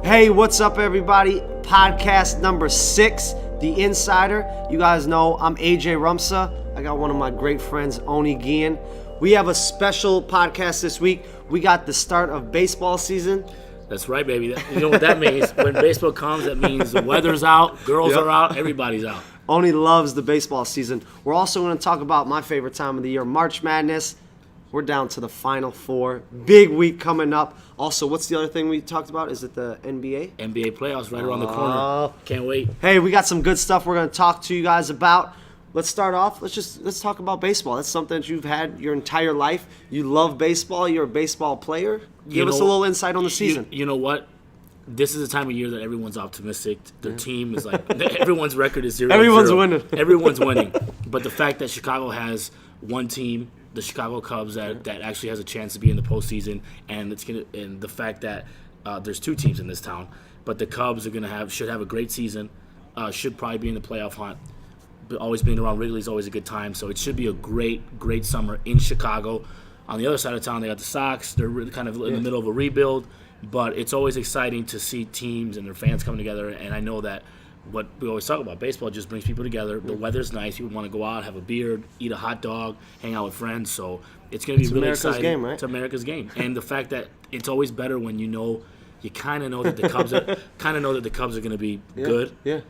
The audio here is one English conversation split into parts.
Hey, what's up, everybody? Podcast number 6, The Insider. You guys know I'm AJ Rumsa. I got one of my great friends, Oni Guillen. We have a special podcast this week. We got the start of baseball season. That's right, baby. You know what that means? When baseball comes, that means the weather's out, girls are out, everybody's out. Oni loves the baseball season. We're also going to talk about my favorite time of the year, March Madness. We're down to the Final Four. Big week coming up. Also, what's the other thing we talked about? Is it the NBA? NBA playoffs right around the corner. Can't wait. Hey, we got some good stuff we're going to talk to you guys about. Let's start off. Let's talk about baseball. That's something that you've had your entire life. You love baseball. You're a baseball player. Give us a little insight on the season. You know what? This is the time of year that everyone's optimistic. Their team is like, everyone's record is 0-0. Everyone's winning. Everyone's winning. But the fact that Chicago has one team, the Chicago Cubs, that actually has a chance to be in the postseason, and the fact that there's two teams in this town, but the Cubs are should have a great season, should probably be in the playoff hunt. But always being around Wrigley is always a good time, so it should be a great summer in Chicago. On the other side of town, they got the Sox. They're really kind of in the middle of a rebuild, but it's always exciting to see teams and their fans come together. And I know that what we always talk about, baseball just brings people together. The weather's nice. People want to go out, have a beer, eat a hot dog, hang out with friends. So it's going to be really America's exciting. Game, right? It's America's game. And the fact that it's always better when you kind of know that the Cubs are going to be good. Yeah.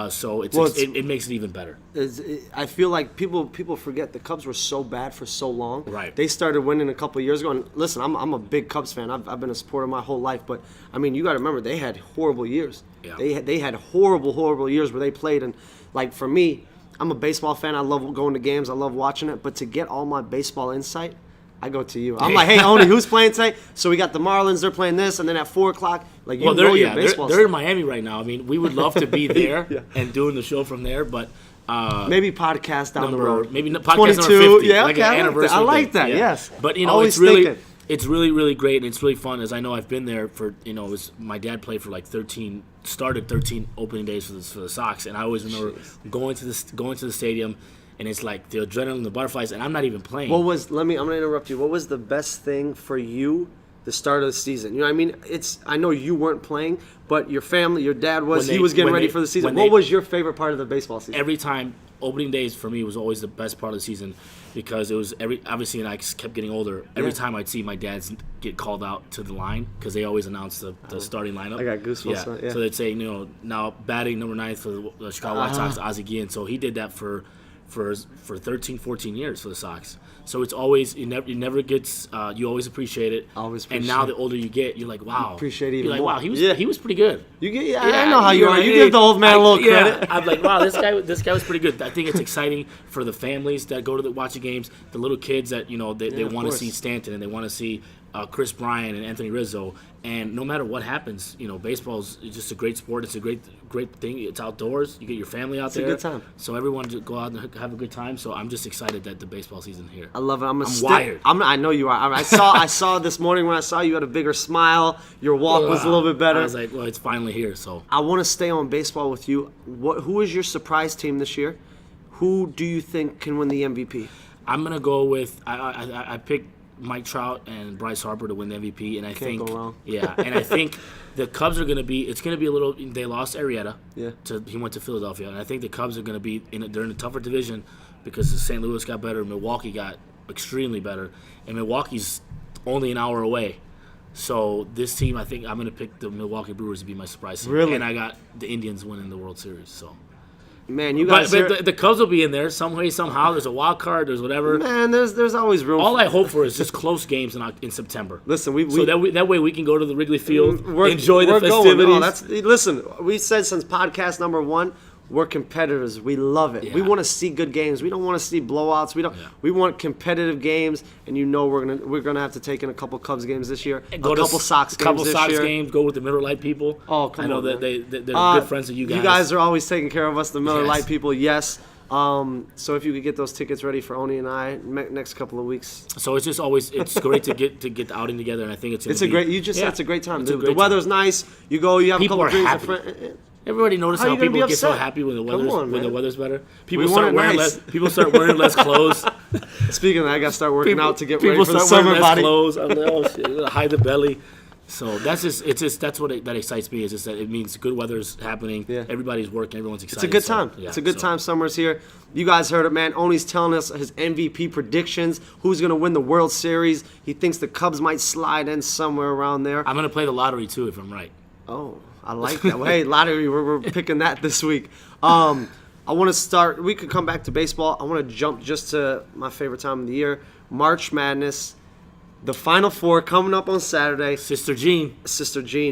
So it makes it even better. I feel like people forget the Cubs were so bad for so long. Right. They started winning a couple of years ago. And listen, I'm a big Cubs fan. I've been a supporter my whole life. But, I mean, you got to remember, they had horrible years. Yeah. They had horrible years where they played. And, like, for me, I'm a baseball fan. I love going to games. I love watching it. But to get all my baseball insight, I go to you. I'm like, hey, Oni, who's playing today? So we got the Marlins. They're playing this. And then at 4 o'clock, like, they're in Miami right now. I mean, we would love to be there and doing the show from there, but maybe podcast down the road. Maybe podcast number 50. Yeah, like okay, an anniversary I like thing. that. Yeah. Yes, but always it's really great, and it's really fun. As I know, I've been there for my dad played for like 13 opening days for the Sox, and I always remember going to the stadium. And it's like the adrenaline, the butterflies, and I'm not even playing. I'm going to interrupt you. What was the best thing for you the start of the season? You know what I mean? I know you weren't playing, but your family, your dad was, he was getting ready for the season. What was your favorite part of the baseball season? Every time, opening days for me was always the best part of the season because it was obviously, and I kept getting older. Every time I'd see my dad get called out to the line because they always announce the starting lineup. I got goosebumps. Yeah. So they'd say, now batting number 9 for the Chicago White Sox, Ozzie Guillen. So he did that for 13, 14 years for the Sox. So it's always, it never gets, you always appreciate it. And now the older you get, you're like, wow. Appreciate it even you're like, more. wow, he was pretty good. I know how you are. You give the old man a little credit. I'm like, wow, this guy was pretty good. I think it's exciting for the families that go to watch the games, the little kids that, they want to see Stanton and they want to see Chris Bryant and Anthony Rizzo. And no matter what happens, baseball's just a great sport. It's a great thing. It's outdoors. You get your family out there. It's a good time. So everyone just go out and have a good time. So I'm just excited that the baseball season here. I love it. I'm wired. I know you are. I saw this morning when I saw you had a bigger smile. Your walk was a little bit better. I was like, well, it's finally here. So I want to stay on baseball with you. Who is your surprise team this year? Who do you think can win the MVP? I'm gonna go with I picked Mike Trout and Bryce Harper to win the MVP, and I think go wrong. Yeah, and I think the Cubs are gonna be. It's gonna be a little. They lost Arrieta. Yeah. He went to Philadelphia, and I think the Cubs are gonna be they're in a tougher division because St. Louis got better, Milwaukee got extremely better, and Milwaukee's only an hour away. So this team, I think I'm gonna pick the Milwaukee Brewers to be my surprise team. Really? And I got the Indians winning the World Series. So. Man, you guys. But the Cubs will be in there some way, somehow. There's a wild card. There's whatever. Man, there's always room. All I hope for is just close games in September. Listen, that way we can go to the Wrigley Field, enjoy the festivities. Listen, we said since podcast number 1, we're competitors. We love it. Yeah. We want to see good games. We don't want to see blowouts. We want competitive games, and we're gonna have to take in a couple Cubs games this year, a couple Sox games. Go with the Miller Lite people. Oh, come on! I know that they're good friends of you guys. You guys are always taking care of us, the Miller Lite people. Yes. So if you could get those tickets ready for Oni and I next couple of weeks. So it's just it's great to get the outing together, and I think it's a great time. The weather's nice. You go, you have people a couple drinks. Happy. Everybody notice how people get so happy when the weather's better. People start wearing less clothes. Speaking of that, I got to start working out to get ready for the summer body. Clothes. I'm like, oh shit, hide the belly. So that's what that excites me, is just that it means good weather's happening. Yeah. Everybody's working. Everyone's excited. It's a good time. So, yeah, It's a good time. Summer's here. You guys heard it, man. Oni's telling us his MVP predictions. Who's going to win the World Series? He thinks the Cubs might slide in somewhere around there. I'm going to play the lottery, too, if I'm right. Oh, I like that. Well, hey, lottery, we're picking that this week. I want to start. We could come back to baseball. I want to jump just to my favorite time of the year, March Madness. The Final Four coming up on Saturday. Sister Jean,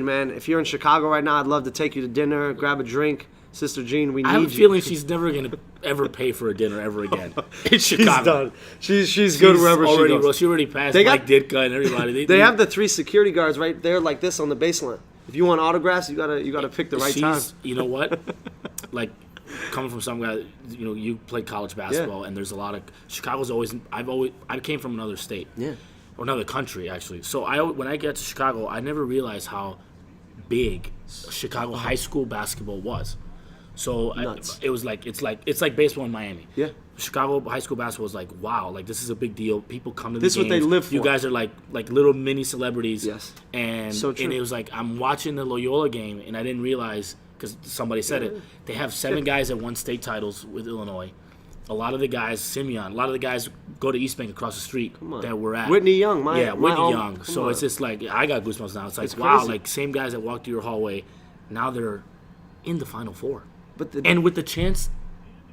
man. If you're in Chicago right now, I'd love to take you to dinner, grab a drink. Sister Jean, we need you. I have a feeling she's never going to ever pay for a dinner ever again in Chicago. She's good wherever she goes. Well, she already passed Mike Ditka and everybody. They have the 3 security guards right there like this on the baseline. If you want autographs, you gotta pick the right time. You know what? Like, coming from some guy, you played college basketball, and there's a lot of Chicago's always. I came from another state. Yeah. Or another country, actually. So when I got to Chicago, I never realized how big Chicago high school basketball was. So it was like it's like baseball in Miami. Yeah. Chicago high school basketball was like, wow, like this is a big deal. People come to the games. This is what they live for. You guys are like little mini celebrities. Yes. And so true. And it was like I'm watching the Loyola game, and I didn't realize, because somebody said it, they have 7 guys that won state titles with Illinois. A lot of the guys, Simeon, a lot of the guys go to East Bank across the street that we're at. Whitney Young, Whitney Young. So it's just like, I got goosebumps now. It's like, wow, crazy. like same guys that walked through your hallway, now they're in the Final Four. But and with the chance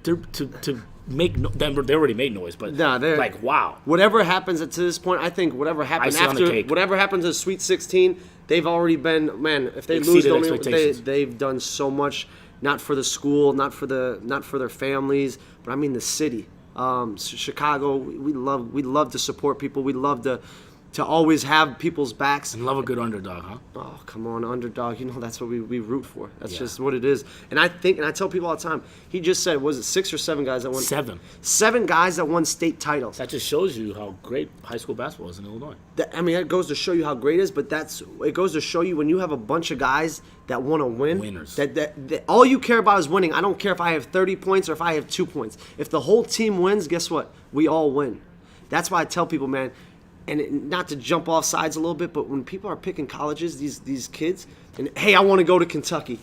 to make they already made noise, but like, wow. Whatever happens to this point, I think whatever happens whatever happens to Sweet 16, they've already been, man, if they lose, they've done so much. Not for the school, not for their families, but I mean the city. Chicago, we love to support people. We love to always have people's backs. And love a good underdog, huh? Oh, come on, underdog. That's what we root for. That's just what it is. And I tell people all the time, he just said, was it 6 or 7 guys that won? 7. 7 guys that won state titles. That just shows you how great high school basketball is in Illinois. It goes to show you how great it is, but it goes to show you when you have a bunch of guys that want to win. Winners. That all you care about is winning. I don't care if I have 30 points or if I have 2 points. If the whole team wins, guess what? We all win. That's why I tell people, man, and not to jump off sides a little bit, but when people are picking colleges, these kids, and hey, I want to go to Kentucky.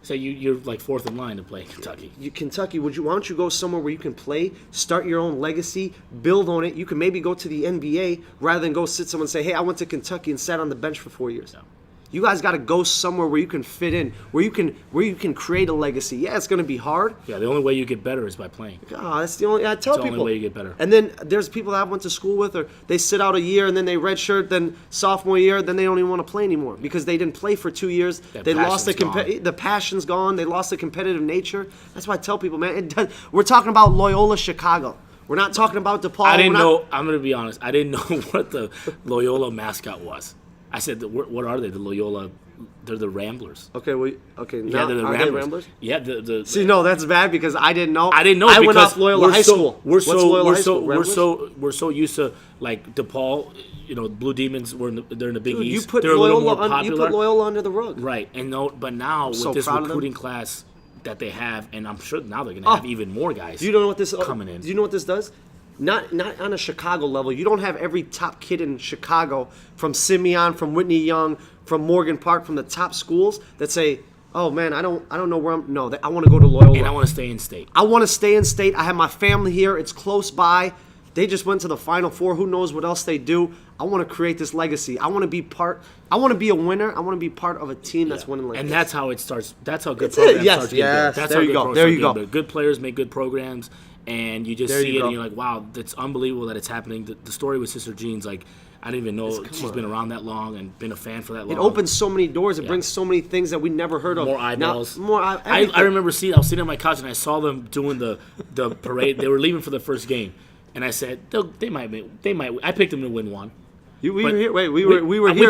So you're like 4th in line to play Kentucky. Kentucky, why don't you go somewhere where you can play, start your own legacy, build on it? You can maybe go to the NBA rather than go sit somewhere and say, hey, I went to Kentucky and sat on the bench for 4 years. No. You guys got to go somewhere where you can fit in, where you can create a legacy. Yeah, it's going to be hard. Yeah, the only way you get better is by playing. That's the only. I tell people. It's the only way you get better. And then there's people that I went to school with, or they sit out a year and then they redshirt. Then sophomore year, then they don't even want to play anymore because they didn't play for 2 years. They lost the passion's gone. They lost the competitive nature. That's why I tell people, man. We're talking about Loyola Chicago. We're not talking about DePaul. I didn't know. I'm going to be honest. I didn't know what the Loyola mascot was. I said, what are they? The Loyola. They're the Ramblers. Okay. Now, yeah, they're the Ramblers. Ramblers. They Ramblers? Yeah. See, no, that's bad because I didn't know. I didn't know. I went off Loyola High School. We're so used to like DePaul. Blue Demons they're in the Big East. They're a little more popular. You put Loyola under the rug. Right, but now with this recruiting class that they have, and I'm sure now they're going to have even more guys. Do you know what this coming in? Do you know what this does? Not on a Chicago level. You don't have every top kid in Chicago, from Simeon, from Whitney Young, from Morgan Park, from the top schools that say, "Oh man, I don't know where I'm." No, I want to go to Loyola. And I want to stay in state. I want to stay in state. I have my family here. It's close by. They just went to the Final Four. Who knows what else they do? I want to create this legacy. I want to be part. I want to be a winner. I want to be part of a team that's winning like this. And that's how it starts. That's how good programs start to get built. That's there you go. There you go. Good players make good programs. And you just see it, and you're like, wow, that's unbelievable that it's happening. The story with Sister Jean's like, I didn't even know she's been around that long and been a fan for that long. It opens so many doors. It brings so many things that we never heard of. More eyeballs. I remember I was sitting on my couch and I saw them doing the parade. They were leaving for the first game, and I said they might. I picked them to win one. We were here. We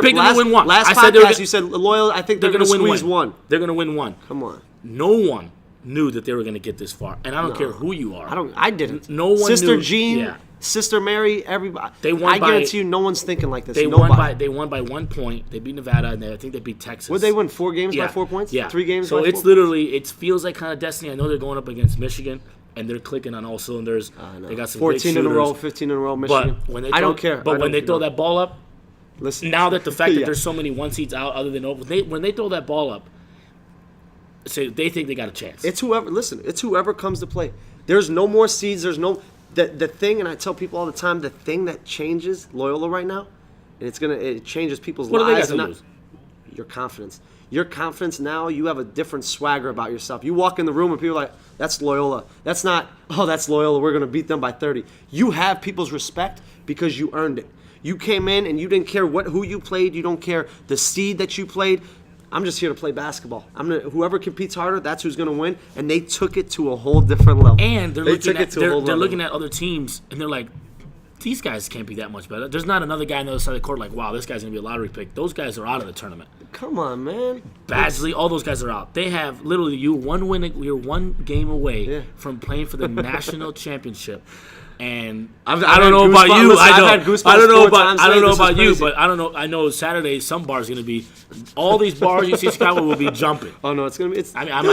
picked them to win one. Last podcast, you said loyal. I think they're going to squeeze one. They're going to win one. Come on. No one knew that they were going to get this far, and I don't care who you are. I didn't. No one Sister knew. Jean, Sister Mary, everybody. I guarantee you, no one's thinking like this. They won by 1 point. They beat Nevada, and I think they beat Texas. Would they win 4 games by 4 points? Yeah, 3 games. So by it's 4 literally it feels like kind of destiny. I know they're going up against Michigan, and they're clicking on all cylinders. They got some 14 in a row, 15 in a row. Michigan. But when they I don't care. But when they throw that ball up, Listen. Now that the fact that Yeah. there's so many one seeds out other than open, when they throw that ball up, say they think they got a chance. It's whoever comes to play. There's no more seeds. There's no the thing, and I tell people all the time, the thing that changes Loyola right now, and it changes people's What do they lives. got to lose? Your confidence. Your confidence now, you have a different swagger about yourself. You walk in the room and people are like, that's Loyola. That's not, oh, that's Loyola. We're going to beat them by 30. You have people's respect because you earned it. You came in and you didn't care who you played. You don't care the seed that you played. I'm just here to play basketball. Whoever competes harder, that's who's going to win. And they took it to a whole different level. And they're looking at other teams and they're like, these guys can't be that much better. There's not another guy on the other side of the court like, wow, this guy's going to be a lottery pick. Those guys are out of the tournament. Come on, man. Badgley, all those guys are out. They have literally you're one game away from playing for the national championship. And I don't know about you. I don't know about you, but I don't know. I know Saturday some bars going to be all these bars you see in Chicago will be jumping. Oh no, it's going to be.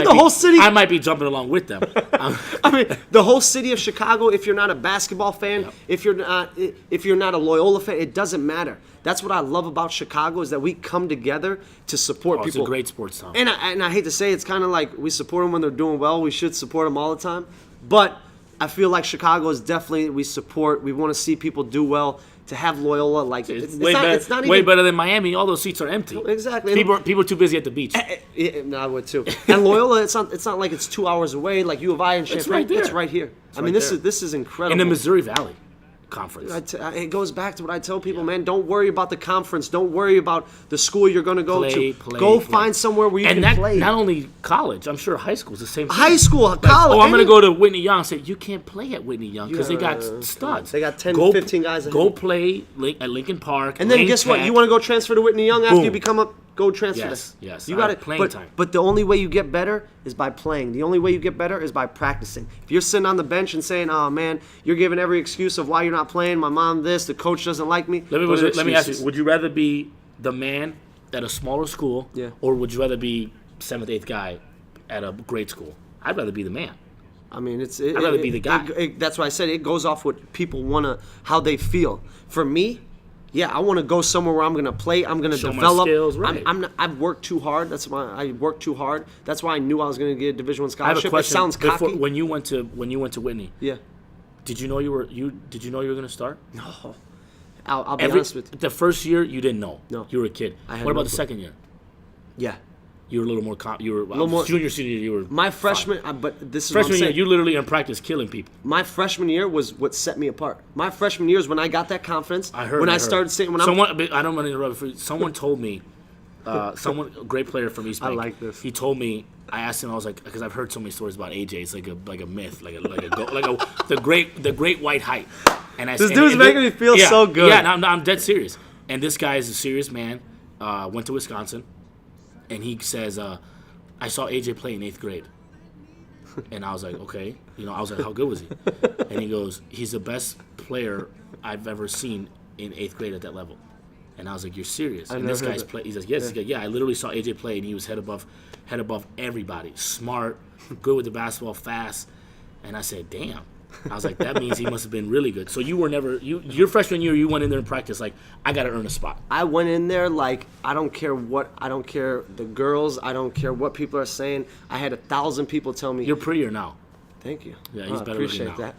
Whole city. I might be jumping along with them. I mean, the whole city of Chicago. If you're not a basketball fan, if you're not a Loyola fan, it doesn't matter. That's what I love about Chicago is that we come together to support people. It's a great sports town. And I hate to say it's kind of like we support them when they're doing well. We should support them all the time, but I feel like Chicago is definitely we want to see people do well. To have Loyola, like it's not way better than Miami. All those seats are empty. Exactly. People are too busy at the beach. No, I would too. And Loyola, it's not like it's 2 hours away. Like U of I and Champaign, it's right there. It's right here. This is incredible. In the Missouri Valley Conference. It goes back to what I tell people, man. Don't worry about the conference. Don't worry about the school you're going to go to. Go find somewhere where you can play. Not only college, I'm sure high school is the same thing. High school, college. I'm going to go to Whitney Young and say, you can't play at Whitney Young because they got studs. They got 10, 15 guys ahead. Go play at Lincoln Park. And then guess what? You want to go transfer to Whitney Young after you become a go transfer. Yes. You got it. Playing time. But the only way you get better is by playing. The only way you get better is by practicing. If you're sitting on the bench and saying, "Oh man, you're giving every excuse of why you're not playing. My mom this, the coach doesn't like me." Let me ask you: would you rather be the man at a smaller school, or would you rather be 7th, 8th guy at a great school? I'd rather be the man. I mean, I'd rather be the guy. That's why I said it goes off what people how they feel. For me. Yeah, I want to go somewhere where I'm going to play. I'm going to develop. My skills, right. I've worked too hard. That's why I worked too hard. That's why I knew I was going to get a Division I scholarship. I have a question. It sounds cocky. When you went to Whitney, did you know you were going to start? No. I'll be honest with you. The first year you didn't know. No. You were a kid. What about the second year? Yeah. You were a little more. Junior, senior, you were. My freshman, but this is freshman what I'm year. saying. You literally in practice killing people. My freshman year was what set me apart. My freshman year is when I got that confidence. I heard. I started saying I don't want to interrupt. Someone told me, a great player from East Bank. I like this. He told me. I asked him. I was like, because I've heard so many stories about AJ. It's like a myth, the great white height. And this dude's making me feel so good. Yeah, I'm dead serious. And this guy is a serious man. Went to Wisconsin, and he says. I saw AJ play in 8th grade. And I was like, okay. I was like, how good was he? And he goes, he's the best player I've ever seen in 8th grade at that level. And I was like, you're serious? And this guy's play. He says, yes. He's like, yeah, I literally saw AJ play, and he was head above everybody. Smart, good with the basketball, fast. And I said, damn. I was like, that means he must have been really good. So you were never your freshman year, you went in there in practice like, I got to earn a spot. I went in there like, I don't care the girls, I don't care what people are saying. I had 1,000 people tell me. You're prettier now. Thank you. Yeah, he's better appreciate looking now.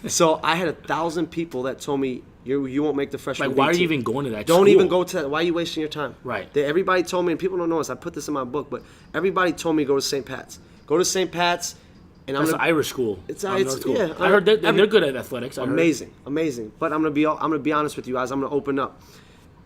that. So I had 1,000 people that told me you won't make the freshman. Like, why are you team. even going to that? Don't school? even go to that. Why are you wasting your time? Right. Everybody told me, and people don't know this. I put this in my book, but everybody told me go to St. Pat's. Go to St. Pat's. And That's an Irish school. It's yeah. I heard they're good at athletics. Amazing. But I'm gonna be honest with you guys. I'm gonna open up.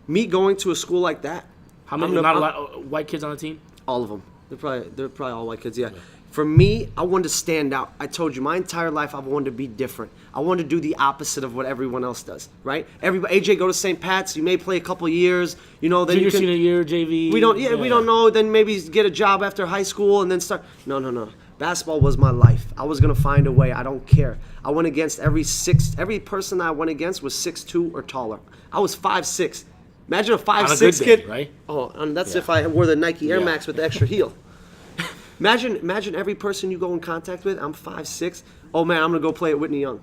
Me going to a school like that. How many? Not a lot of white kids on the team. All of them. They're probably all white kids. Yeah. For me, I wanted to stand out. I told you, my entire life, I wanted to be different. I wanted to do the opposite of what everyone else does, right? Everybody, AJ, go to St. Pat's. You may play a couple years, then Junior, senior year, JV. We don't know. Then maybe get a job after high school and then start. No. Basketball was my life. I was gonna find a way. I don't care. I went against every person I went against was 6'2" or taller. I was 5'6". Imagine a 5'6" kid, right? Oh, and that's if I wore the Nike Air Max with the extra heel. Imagine every person you go in contact with. I'm 5'6". Oh man, I'm gonna go play at Whitney Young.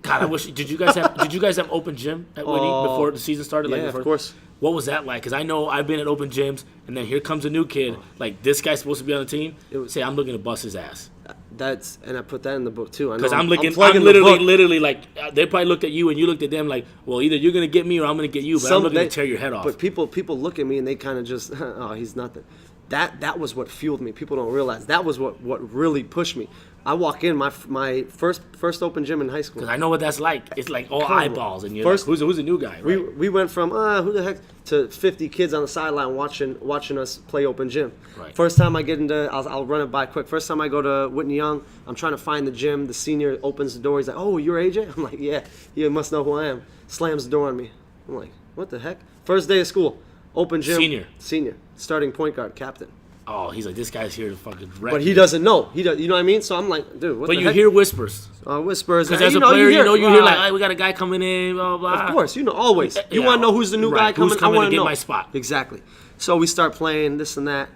God, I wish. Did you guys have open gym at Whitney before the season started? Yeah, of course. What was that like? Because I know I've been at open gyms, and then here comes a new kid. Like, this guy's supposed to be on the team. Say, I'm looking to bust his ass. And I put that in the book too. Because I'm literally like, they probably looked at you and you looked at them like, well, either you're gonna get me or I'm gonna get you, but I'm looking to tear your head off. But people look at me and they kind of just, oh, he's nothing. That was what fueled me. People don't realize that was what really pushed me. I walk in my first open gym in high school. Because I know what that's like. It's like all eyeballs, and you're like, who's the new guy? Right? We went from who the heck to 50 kids on the sideline watching us play open gym. Right. First time I get into, I'll run it by quick. First time I go to Whitney Young, I'm trying to find the gym. The senior opens the door. He's like, "Oh, you're AJ?" I'm like, "Yeah, you must know who I am." Slams the door on me. I'm like, "What the heck?" First day of school, open gym. Senior, starting point guard, captain. Oh, he's like, this guy's here to fucking wreck. But he doesn't know. You know what I mean? So I'm like, dude, what the heck? But you hear whispers. Whispers. Because as a player, you hear like, hey, we got a guy coming in, blah, blah. Of course, always. You want to know who's the new guy coming? Who's coming I want to to get know. my spot. Exactly. So we start playing this and that,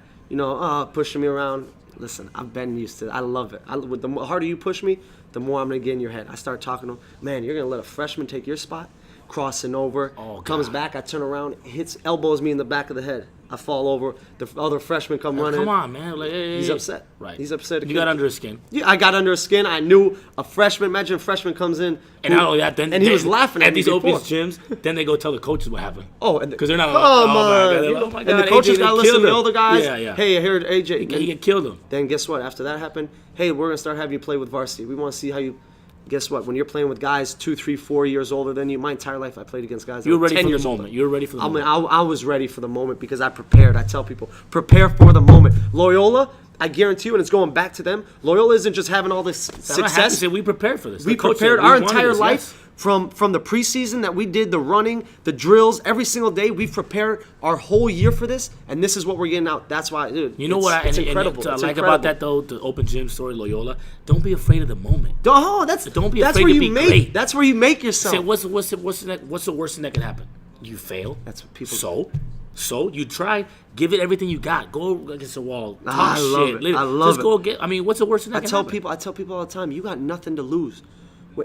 pushing me around. Listen, I've been used to it. I love it. The harder you push me, the more I'm going to get in your head. I start talking to him. Man, you're going to let a freshman take your spot? Crossing over, comes back, I turn around, elbows me in the back of the head. I fall over. The other freshman come running. Come on, man. Like, hey, he's upset. Right. He's upset. You got under his skin. Yeah, I got under his skin. I knew a freshman. Imagine a freshman comes in. And not only that, he was laughing at these open gyms. Then they go tell the coaches what happened. Oh, because they're not. Oh my God. And the coaches got to listen to the older guys. Yeah. Hey, I heard AJ. He killed him. Then guess what? After that happened, hey, we're gonna start having you play with varsity. We want to see how you. Guess what? When you're playing with guys 2, 3, 4 years older than you, my entire life I played against guys. You were ready for the moment. You were ready for the moment. I was ready for the moment because I prepared. I tell people, prepare for the moment. Loyola, I guarantee you, and it's going back to them. Loyola isn't just having all this success. We prepared for this. We prepared our entire life. From the preseason that we did, the running, the drills, every single day, we've prepared our whole year for this, and this is what we're getting out. That's why, dude. You know what? It's incredible. What I like about that, though, the open gym story, Loyola, don't be afraid of the moment. Don't be afraid to be great. That's where you make yourself. Say, what's the worst thing that can happen? You fail. That's what people. So you try, give it everything you got. Go against the wall. Talk I love shit. it. I love just it. Go get. I mean, what's the worst thing that can happen? I tell people all the time, you got nothing to lose.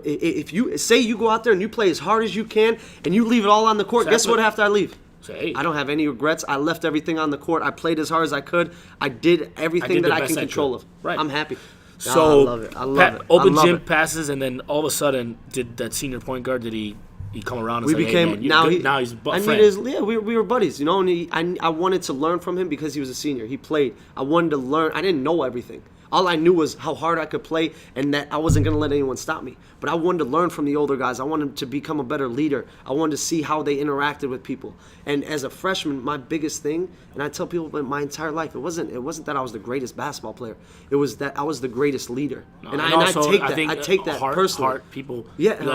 If you say you go out there and you play as hard as you can and you leave it all on the court, guess what after I leave? I don't have any regrets. I left everything on the court. I played as hard as I could. I did everything that I can control of. Right. I'm happy. So I love it. I love it. Open gym passes, and then all of a sudden, did that senior point guard, did he come around and say, hey, man, now he's friends? We were buddies, and I wanted to learn from him because he was a senior. He played. I wanted to learn. I didn't know everything. All I knew was how hard I could play and that I wasn't going to let anyone stop me. But I wanted to learn from the older guys. I wanted to become a better leader. I wanted to see how they interacted with people. And as a freshman, my biggest thing, and I tell people my entire life, it wasn't that I was the greatest basketball player. It was that I was the greatest leader. I take that personally. People, yeah, you got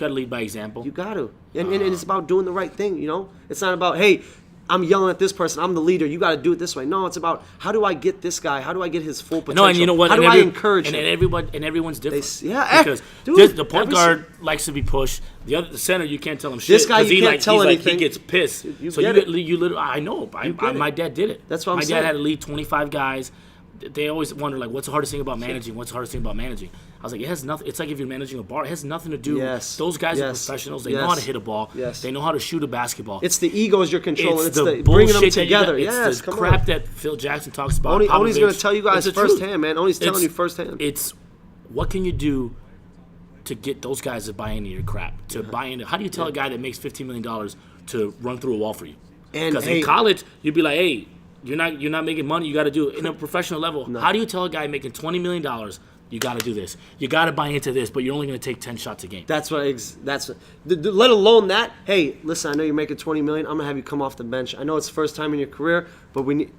to lead by example. You got to. And it's about doing the right thing, It's not about, hey, I'm yelling at this person. I'm the leader. You got to do it this way. No, it's about how do I get this guy? How do I get his full potential? No, and you know what? How do I encourage him? And everyone's different. Because the point guard likes to be pushed. The center, you can't tell him shit. This guy, you can't tell anything. He gets pissed. You literally. I know. My dad did it. That's what I'm saying. My dad had to lead 25 guys. They always wonder, like, what's the hardest thing about managing? What's the hardest thing about managing? I was like, it has nothing. It's like if you're managing a bar. It has nothing to do. Yes. Those guys are professionals. They know how to hit a ball. Yes. They know how to shoot a basketball. It's the egos you're controlling. It's the bringing them together. It's the crap that Phil Jackson talks about. Oni's going to tell you guys firsthand, man. Oni's telling you firsthand. It's what can you do to get those guys to buy into your crap? To buy into. How do you tell a guy that makes $15 million to run through a wall for you? Because in college, you'd be like, hey, you're not making money. You got to do it in a professional level. No. How do you tell a guy making $20 million? You got to do this. You got to buy into this, but you're only going to take 10 shots a game. Let alone that. Hey, listen, I know you're making $20 million. I'm going to have you come off the bench. I know it's the first time in your career, but wait,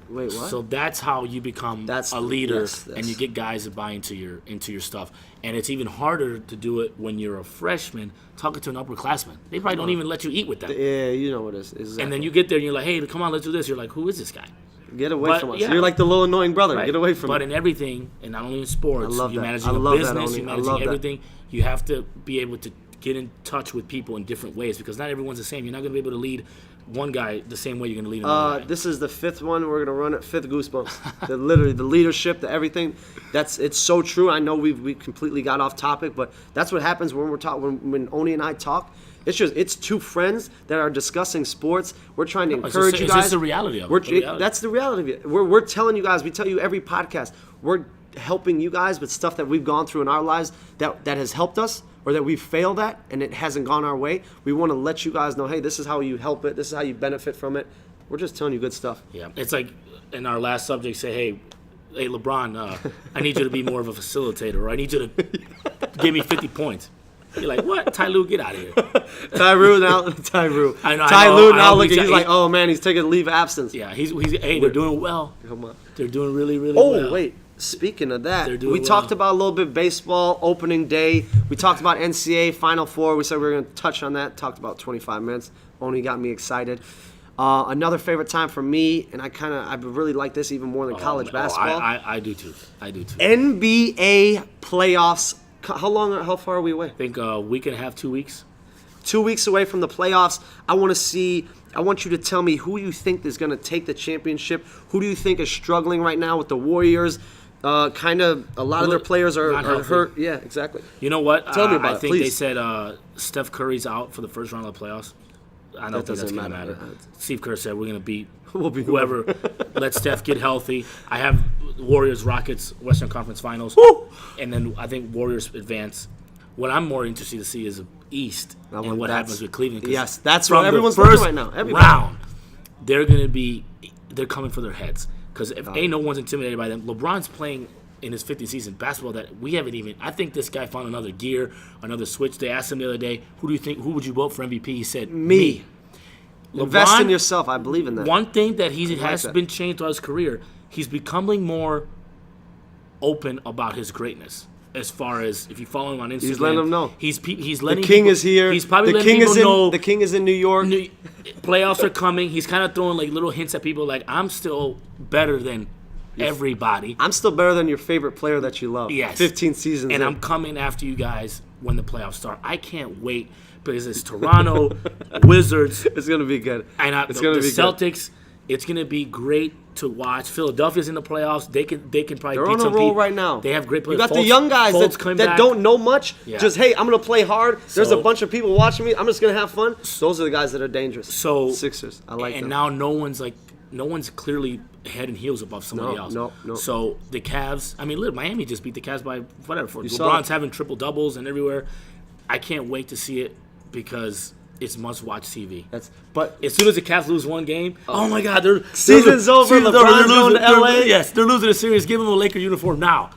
what? So that's how you become a leader, and you get guys to buy into your stuff. And it's even harder to do it when you're a freshman talking to an upperclassman. They probably don't even let you eat with them. Yeah, you know what it is. Exactly. And then you get there and you're like, hey, come on, let's do this. You're like, who is this guy? Get away from us. Yeah. You're like the little annoying brother. Right. Get away from me. But in everything, and not only in sports, you're managing a business, you're managing everything. You have to be able to get in touch with people in different ways because not everyone's the same. You're not going to be able to lead one guy the same way you're going to lead another guy. This is the fifth one. We're going to run it. Fifth Goosebumps. Literally, the leadership, the everything. It's so true. I know we completely got off topic, but that's what happens when we're talking. When Oni and I talk, It's two friends that are discussing sports. We're trying to encourage you It's guys. just the reality of it. That's the reality of it. We're telling you guys. We tell you every podcast. We're helping you guys with stuff that we've gone through in our lives that has helped us, or that we've failed at and it hasn't gone our way. We want to let you guys know, hey, this is how you help it. This is how you benefit from it. We're just telling you good stuff. Yeah, it's like in our last subject, say, hey, LeBron, I need you to be more of a facilitator, or I need you to give me 50 points. You're like, what? Ty Lue, get out of here. Ty Lue now looking. He's like, oh man, he's taking leave of absence. Yeah, he's hey, they're doing well. Come on. They're doing really, really well. Oh wait, speaking of that, They're doing we well. talked about a little bit baseball opening day. We talked about NCAA Final Four. We said we were going to touch on that. Talked about 25 minutes. Only got me excited. Another favorite time for me, and I really like this even more than college basketball. I do too. NBA playoffs. How far are we away? I think a week and a half, 2 weeks. 2 weeks away from the playoffs. I want you to tell me who you think is going to take the championship. Who do you think is struggling right now with the Warriors? A lot of their players are hurt. Yeah, exactly. You know what? Tell me about I it, think please. they said Steph Curry's out for the first round of the playoffs. I don't think that's going to matter. Steve Kerr said we're going to beat whoever. Let Steph get healthy. I have Warriors, Rockets, Western Conference Finals. Woo! And then I think Warriors advance. What I'm more interested to see is East and what happens with Cleveland. Yes, that's from what everyone's the looking first right now. round, they're coming for their heads. Because if ain't no one's intimidated by them, LeBron's playing in his 50th season basketball that we haven't even. I think this guy found another gear, another switch. They asked him the other day, who would you vote for MVP? He said, me. Invest in yourself. I believe in that. One thing that he has been changed throughout his career, he's becoming more open about his greatness. As far as if you follow him on Instagram, he's letting them know. He's letting the king people, is here. He's probably the letting king people know the king is in New York. Playoffs are coming. He's kind of throwing like little hints at people, like I'm still better than everybody. I'm still better than your favorite player that you love. Yes, 15 seasons, and I'm coming after you guys when the playoffs start. I can't wait because it's Toronto Wizards. It's gonna be good. And the Celtics. Good. It's gonna be great to watch. Philadelphia's in the playoffs. They can probably They're beat on a some roll people. right now. They have great players. You got the young guys that don't know much. Yeah. Just, hey, I'm going to play hard. There's a bunch of people watching me. I'm just going to have fun. Those are the guys that are dangerous. So Sixers. I like them. And now no one's clearly head and heels above somebody else. No. So the Cavs, I mean, look, Miami just beat the Cavs by whatever. LeBron's having triple doubles and everywhere. I can't wait to see it because it's must-watch TV. But as soon as the Cavs lose one game, oh my God, season's over. LeBron's going to LA. Yes, they're losing a series. Give them a Laker uniform now.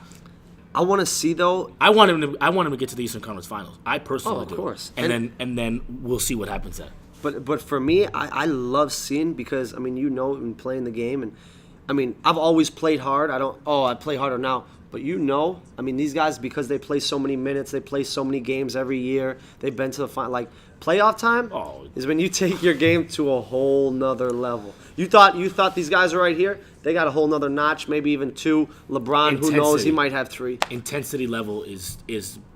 I want to see though. I want him to get to the Eastern Conference Finals. I personally do. Of course. And then we'll see what happens then. But for me, I love seeing because in playing the game, and I've always played hard. I play harder now. But these guys, because they play so many minutes, they play so many games every year. They've been to the final. Like playoff time is when you take your game to a whole nother level. You thought these guys are right here. They got a whole nother notch, maybe even two. LeBron, Intensity. who knows? He might have three. Intensity level is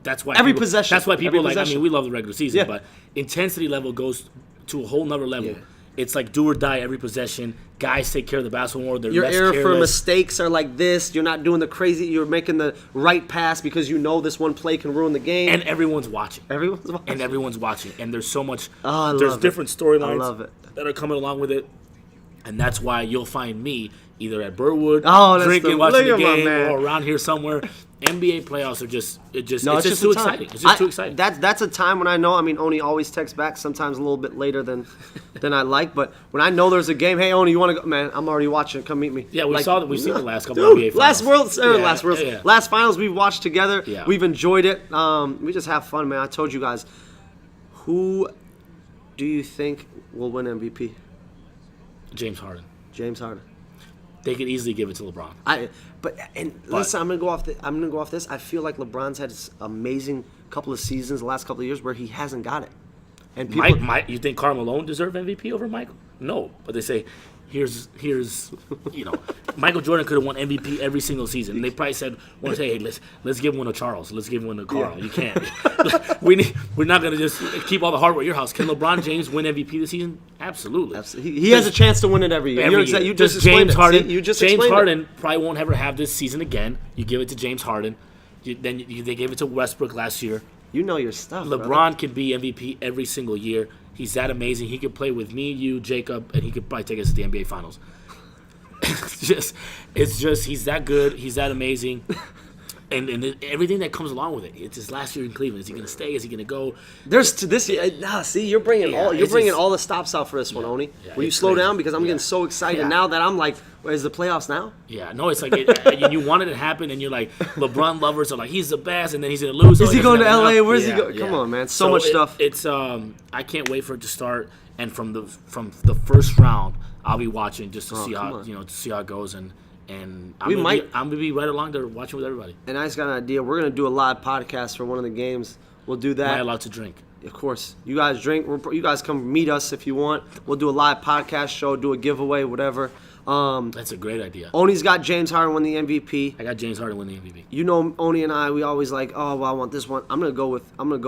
that's why every possession. That's why people every like. possession. We love the regular season, but intensity level goes to a whole nother level. Yeah. It's like do or die every possession. Guys take care of the basketball more. They're your less error careless. for mistakes are like this. You're not doing the crazy. You're making the right pass because this one play can ruin the game. And everyone's watching. Everyone's watching. And there's so much. Oh, there's different storylines that are coming along with it. And that's why you'll find me either at Burwood, drinking, watching the game, or around here somewhere. NBA playoffs are just too exciting. It's just too exciting. That's a time when I know. Oni always texts back, sometimes a little bit later than I like. But when I know there's a game, hey Oni, you want to go? Man, I'm already watching. Come meet me. Yeah, we've seen the last couple of NBA finals. Last finals we've watched together. Yeah. We've enjoyed it. We just have fun, man. I told you guys. Who do you think will win MVP? James Harden. They could easily give it to LeBron. Listen, I'm gonna go off this. I feel like LeBron's had this amazing couple of seasons, the last couple of years, where he hasn't got it. And people, you think Karl Malone deserved MVP over Michael? No, but they say here's Michael Jordan could have won MVP every single season. And they probably said, hey, let's give one to Charles, let's give one to Karl. Yeah. You can't. We're not gonna just keep all the hardware at your house. Can LeBron James win MVP this season? Absolutely. He has a chance to win it every year. You just explained James Harden. You just James explained Harden probably won't ever have this season again. You give it to James Harden. They gave it to Westbrook last year. You know your stuff, LeBron brother. can be MVP every single year. He's that amazing. He could play with me, you, Jacob, and he could probably take us to the NBA Finals. It's just he's that good. He's that amazing. And everything that comes along with it. It's his last year in Cleveland. Is he going to stay? Is he going to go? There's to this. See, you're bringing all the stops out for this one, Oni. Yeah, Will you it's slow crazy. down because I'm getting so excited Yeah. now that I'm like, is the playoffs now? Yeah, no, it's like you wanted it to happen, and you're like LeBron lovers are like he's the best, and then he's going to lose. Is he going to doesn't have LA? enough. Where's he Yeah, going? Come yeah. on, man. So much stuff. It's I can't wait for it to start, and from the first round, I'll be watching just to see come how on. to see how it goes, and We might- I'm gonna be right along there watching with everybody. And I just got an idea. We're gonna do a live podcast for one of the games. We'll do Am I that. allowed to drink? Of course. You guys drink. You guys come meet us if you want. We'll do a live podcast show, do a giveaway, whatever. That's a great idea. Oni's got James Harden win the MVP. I got James Harden winning the MVP. You know, Oni and I, we always like, oh, well, I want this one. I'm gonna go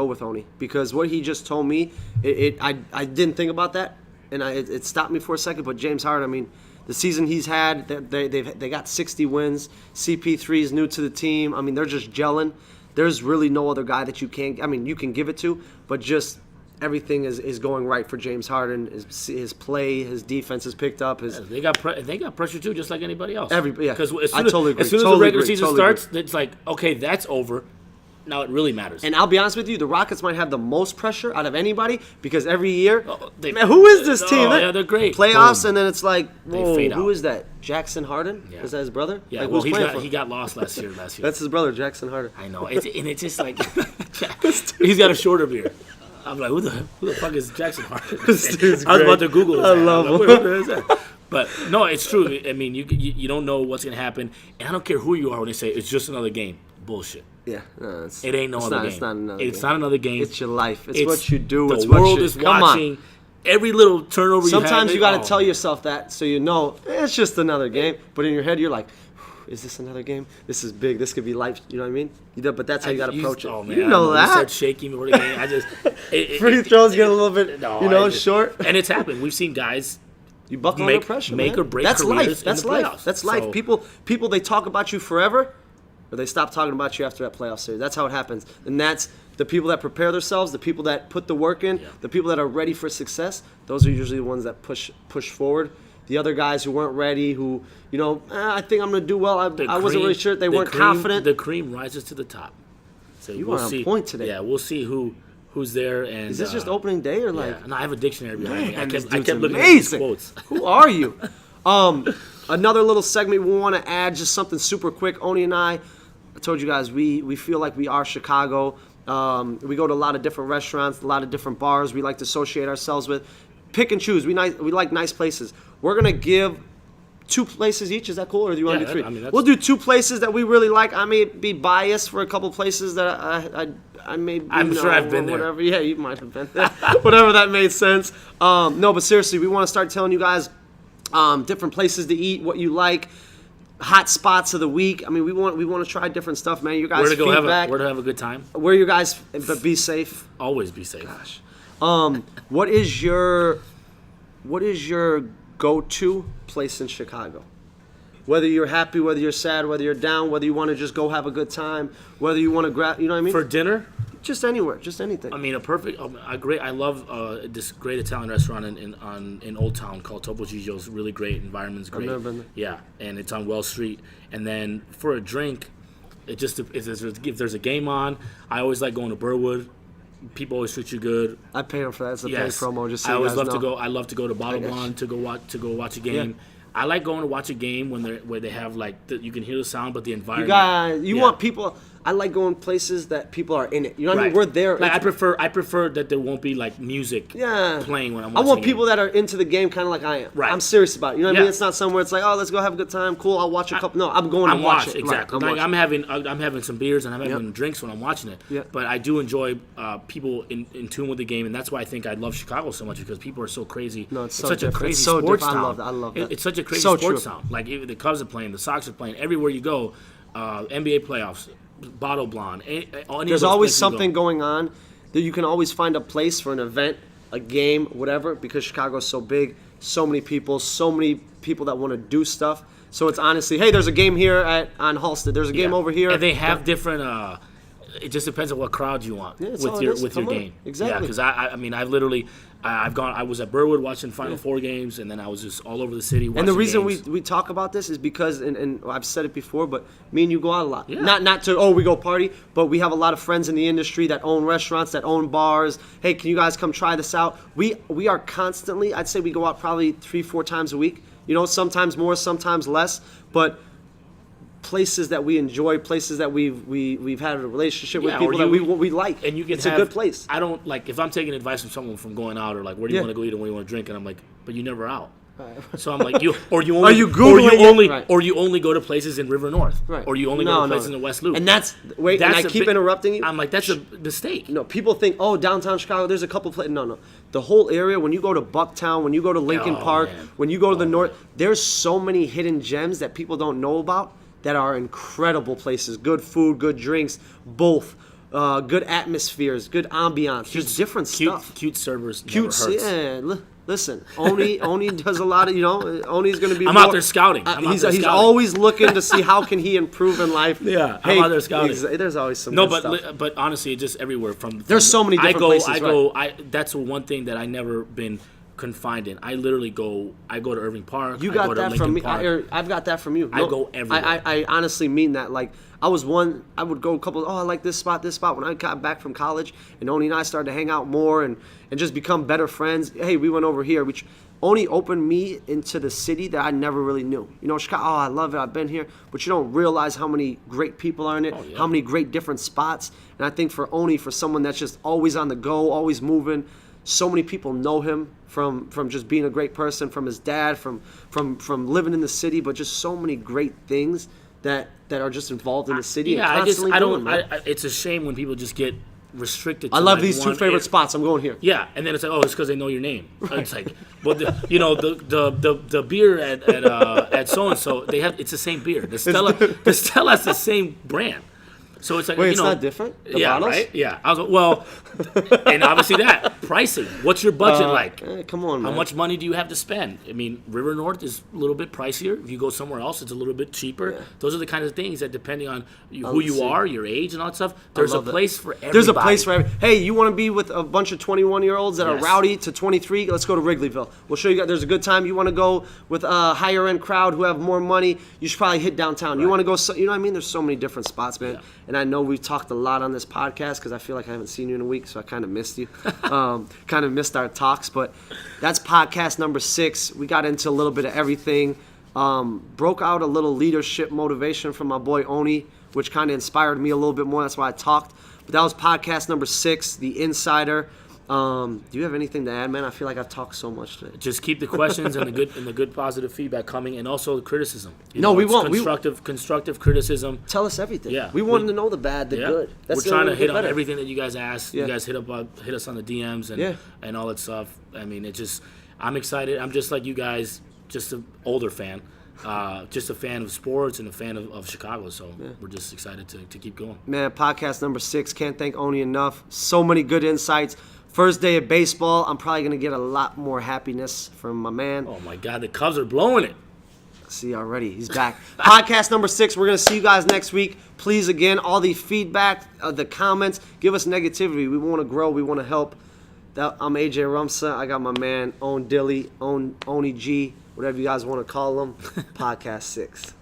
with Oni because what he just told me, I didn't think about that, and it stopped me for a second. But James Harden, I mean, the season he's had, they got 60 wins. CP3 is new to the team. I mean, they're just gelling. There's really no other guy that you can. I mean, you can give it to, but just everything is going right for James Harden. His play, his defense is picked up. They got pressure too, just like anybody else. Because I totally agree. As soon as Totally the regular agree. season Totally starts, it's like okay, that's over. Now it really matters. And I'll be honest with you, the Rockets might have the most pressure out of anybody because every year, they- man, who is this team? Oh, yeah, they're great. Playoffs, Boom. and then it's like, whoa, fade who out. is that? Jackson Harden? Yeah. Is that his brother? Yeah, Like, well, who's playing for he him? got lost last year. That's his brother, Jackson Harden. I know. It's just like he's got a shorter beard. I'm like, who the fuck is Jackson Harden? This dude's I was about great. to Google his I name. love I'm like, him. wait, what is that? But no, it's true. I mean, you don't know what's gonna happen, and I don't care who you are when they say it's just another game. Bullshit. Yeah, no, it's, It ain't no it's other not, game. It's not another It's game. not another game. It's your life. It's what you do. The It's what world you, is come watching. on. Every little turnover Sometimes you you have. got to tell yourself that so you know it's just another game. But in your head, you're like, is this another game? This is big. This could be life. You know what I mean? But that's how you got to approach it. Oh, man, you know You start that. shaking before the game. I just Free throws get a little bit, No, short. And it's happened. We've seen guys You buckle make- under pressure, make man. or break That's careers life. in That's the life. playoffs. That's life. So- People, they talk about you forever, or they stop talking about you after that playoff series. That's how it happens. And that's the people that prepare themselves, the people that put the work in, Yeah. the people that are ready for success. Those are usually the ones that push forward. The other guys who weren't ready, who I think I'm going to do well. I wasn't really sure. They weren't confident. The cream rises to the top. So You we'll are on see. point today. Yeah, we'll see who's there. And Is this just opening day or like? Yeah, no, I have a dictionary behind me. I Man, this kept dude's looking at these amazing. quotes. Who are you? Another little segment we want to add, just something super quick. Oni and I told you guys we feel like we are Chicago. We go to a lot of different restaurants, a lot of different bars we like to associate ourselves with. Pick and choose. We like nice places. We're gonna give 2 places each. Is that cool, or do you want to Yeah, do 3? I mean, that's- we'll do 2 places that we really like. I may be biased for a couple places that I may. I'm sure I've been or there. whatever. Yeah, you might have been there. Whatever that made sense. No, but seriously, we want to start telling you guys different places to eat, what you like, hot spots of the week. I mean, we want to try different stuff, man. You guys Where to go feedback. where to have a good time? Where you guys, but be safe. Always be safe. What is your go-to place in Chicago? Whether you're happy, whether you're sad, whether you're down, whether you want to just go have a good time, whether you want to grab, you know what I mean? For dinner, Just anywhere, just anything. I mean, I love this great Italian restaurant in Old Town called Topo Gigio's. Really great, environment's great. never been there. Yeah, and it's on Wells Street. And then for a drink, if there's a game on, I always like going to Burwood. People always treat you good. I pay them for that. It's a Yes, paid promo. Just so I you always guys love know. to go. I love to go to Bottle got Blonde to go watch a game. Yeah. I like going to watch a game where they have like you can hear the sound, but the environment. You Yeah. want people. I like going places that people are in it. You know what I mean? Right. We're there. Like, It's- I prefer that there won't be like music playing when I'm I watching. want a people game. that are into the game, kind of like I am. Right. I'm serious about it. You know what I mean? Yeah. It's not somewhere it's like, oh, let's go have a good time. Cool. I'll watch a couple. No, I'm going to watch it. exactly. Right, I'm having some beers and I'm having Yep. drinks when I'm watching it. Yep. But I do enjoy people in tune with the game, and that's why I think I love Chicago so much because people are so crazy. No, it's so such different. a crazy It's so sports different. town. I love that. It's such a crazy So sports true. town. Like even the Cubs are playing, the Sox are playing. Everywhere you go, NBA playoffs, Bottle Blonde. Any of There's those always places you go. something going on that you can always find a place for an event, a game, whatever, because Chicago's so big, so many people that want to do stuff. So it's honestly, hey, there's a game here on Halsted. There's a game Yeah. over here. And they have different it just depends on what crowd you want it's with all it your is. with Come your on. game. Exactly. Yeah, because I mean, I've literally I've gone. I was at Burwood watching Final Four games, and then I was just all over the city watching And the reason games. we talk about this is because, and I've said it before, but me and you go out a lot. Yeah. Not to, we go party, but we have a lot of friends in the industry that own restaurants, that own bars. Hey, can you guys come try this out? We are constantly, I'd say we go out probably 3-4 times a week. You know, sometimes more, sometimes less, but places that we enjoy, places that we've had a relationship with, people that we like. And you can it's a good place. I don't like if I'm taking advice from someone from going out or like where do you want to go eat and where do you want to drink, and I'm like, but you're never out. So I'm like, you only or you only go to places in River North, Right. or you only go to places in West Loop. And that's and I keep interrupting you. I'm like, that's a mistake. No, people think, downtown Chicago, there's a couple places. No. The whole area, when you go to Bucktown, when you go to Lincoln Park, man. when you go to the North, there's so many hidden gems that people don't know about that are incredible places. Good food, good drinks, both. Good atmospheres, good ambiance, just different stuff. Cute servers never hurts. Yeah. Listen, Oni does a lot of, Oni's going to be I'm out there scouting. He's always looking to see how can he improve in life. Yeah, I'm out there scouting. There's always some good stuff. But honestly, it's just everywhere. There's so many different places. That's one thing that I never been confined in. I literally go to Irving Park. You got that from me. I've got that from you. I go everywhere. I honestly mean that. Like, I would go a couple, I like this spot. When I got back from college and Oni and I started to hang out more and just become better friends. Hey, we went over here, which Oni opened me into the city that I never really knew. Chicago, I love it, I've been here, but you don't realize how many great people are in it, how many great different spots. And I think for Oni, for someone that's just always on the go, always moving, so many people know him from just being a great person, from his dad, from living in the city, but just so many great things that are just involved in the city. Yeah, and it's a shame when people just get restricted to I love these two favorite spots. I'm going here. Yeah, and then it's like, it's because they know your name. Right. It's like, but the beer at so and so, it's the same beer. The Stella's the same brand. So it's like, wait, it's not different? The bottles? Right? Yeah. I was like, well, and obviously that pricing. What's your budget like? Come on, man. How much money do you have to spend? I mean, River North is a little bit pricier. If you go somewhere else, it's a little bit cheaper. Yeah. Those are the kinds of things that, depending on who you are, your age, and all that stuff, there's a place for everybody. There's a place for everybody. Hey, you want to be with a bunch of 21-year-olds that are rowdy to 23? Let's go to Wrigleyville. We'll show you. There's a good time. You want to go with a higher-end crowd who have more money? You should probably hit downtown. Right. You want to go? You know what I mean? There's so many different spots, man. Yeah. And I know we've talked a lot on this podcast because I feel like I haven't seen you in a week, so I kind of missed you. Kind of missed our talks, but that's podcast number 6. We got into a little bit of everything. Broke out a little leadership motivation from my boy Oni, which kind of inspired me a little bit more. That's why I talked. But that was podcast number 6, The Insider. Do you have anything to add, man? I feel like I've talked so much today. Just keep the questions and the good positive feedback coming, and also the criticism. We want constructive criticism. Tell us everything. Yeah, we want to know the bad, the good. We're trying to hit on everything that you guys ask. Yeah. You guys hit us on the DMs and all that stuff. I mean, I'm excited. I'm just like you guys, just an older fan. Just a fan of sports and a fan of Chicago, so we're just excited to keep going. Man, podcast number 6. Can't thank Oni enough. So many good insights. First day of baseball, I'm probably going to get a lot more happiness from my man. Oh, my God, the Cubs are blowing it. See, already, he's back. Podcast number 6, we're going to see you guys next week. Please, again, all the feedback, the comments, give us negativity. We want to grow. We want to help. I'm AJ Rumsa. I got my man, Own Dilly, Oni G, whatever you guys want to call him. Podcast 6.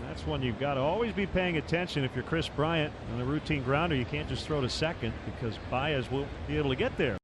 That's one you've got to always be paying attention. If you're Chris Bryant on a routine grounder, you can't just throw to second because Baez will be able to get there.